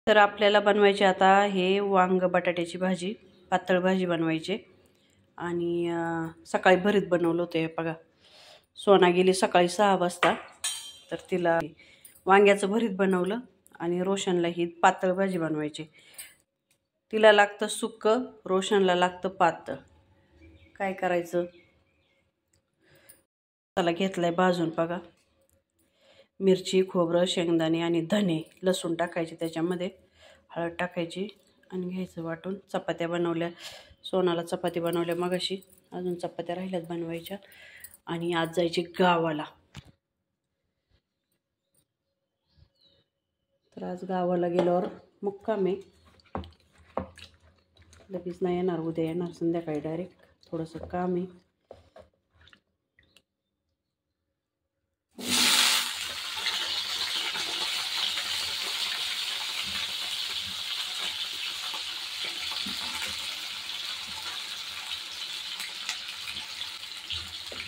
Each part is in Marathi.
तर आपल्याला बनवायची आता हे वांग बटाट्याची भाजी, पातळ भाजी बनवायची. आणि सकाळी भरीत बनवलं होतं. हे बघा, सोना गेली सकाळी 6 वाजता, तर तिला वांग्याचं भरीत बनवलं. आणि रोशनला ही पातळ भाजी बनवायची. तिला लागतं सुक्कं, रोशनला लागतं पातळ. काय करायचं, त्याला घेतलाय भाजून. बघा, मिरची, खोबरं, शेंगदाणे आणि धने, लसूण टाकायचे, त्याच्यामध्ये हळद टाकायची आणि घ्यायचं वाटून. चपात्या बनवल्या, सोनाला चपाती बनवल्या मगाशी, अजून चपात्या राहिल्यात बनवायच्या. आणि आज जायची गावाला. तर आज गावाला गेल्यावर मुक्काम आहे. लगेच नाही येणार, उद्या येणार संध्याकाळी डायरेक्ट. थोडंसं काम आहे.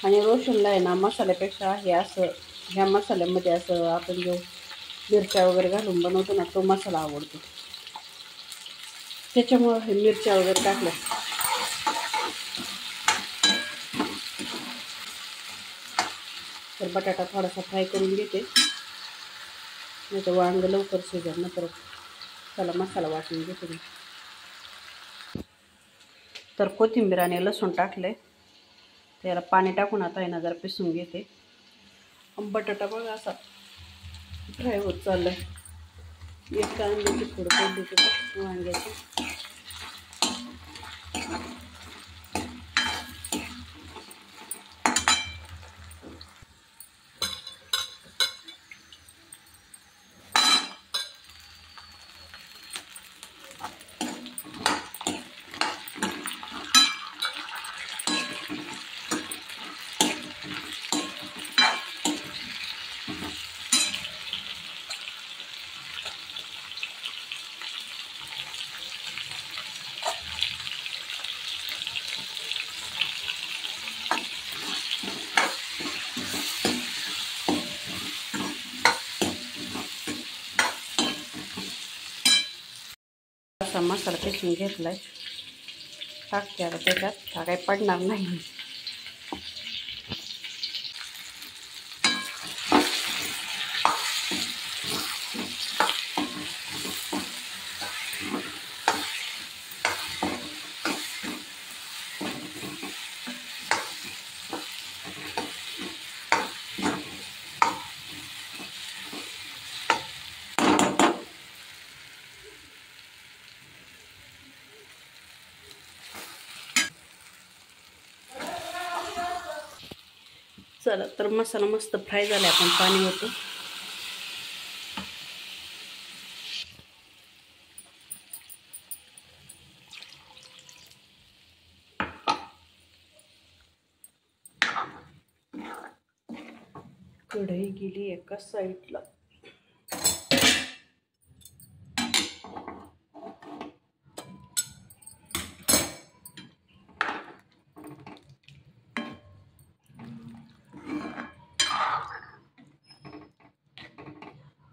आणि रोशनला आहे ना, मसाल्यापेक्षा हे असं, ह्या मसाल्यामध्ये असं आपण जो मिरच्या वगैरे घालून बनवतो ना, तो मसाला आवडतो. त्याच्यामुळं हे मिरच्या वगैरे टाकल्या. तर बटाटा थोडासा फ्राय करून घेते, नाही तर वांग लवकर शिजेल ना. तर त्याला मसाला वाटून घेते मी. तर कोथिंबीर आणि लसूण टाकले, त्याला पाणी टाकून आता आहे ना जरा पिसून घेते. बटाटा बघा असा फ्राय होत चाललाय. एक कांद्याची फोड पडली होती वांग्याची. असा मसाला पिसून घेतलाय, टाकते आता त्याच्यात. हा काही पडणार नाही. चला, तर मसाला मस्त फ्राय झाला. आपण पाणी होतं. कढई गेली एका साईडला.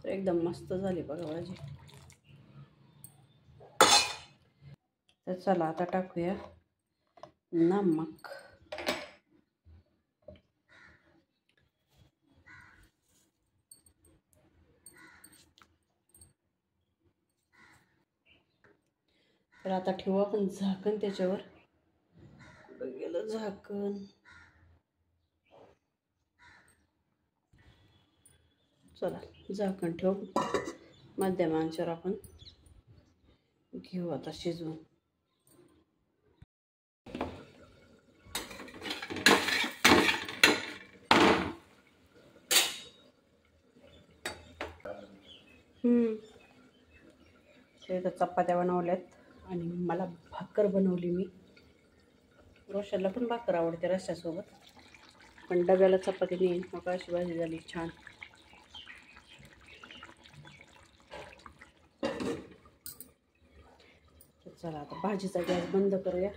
एकदम मस्त झाली बघा भाजी. तर चला आता टाकूया नमक. तर आता ठेवू आपण झाकण त्याच्यावर. कुठं गेलं झाकण? चला, झाकण ठेवू. मध्यम आचेवर आपण घेऊ आता शिजवून. तर चपात्या बनवल्यात आणि मला भाकर बनवली मी. रोशनला पण भाकर आवडते रश्श्यासोबत, पण डब्याला चपाती नाही. मग अशी भाजी झाली छान. चला आता भाजीचा गॅस बंद करूया.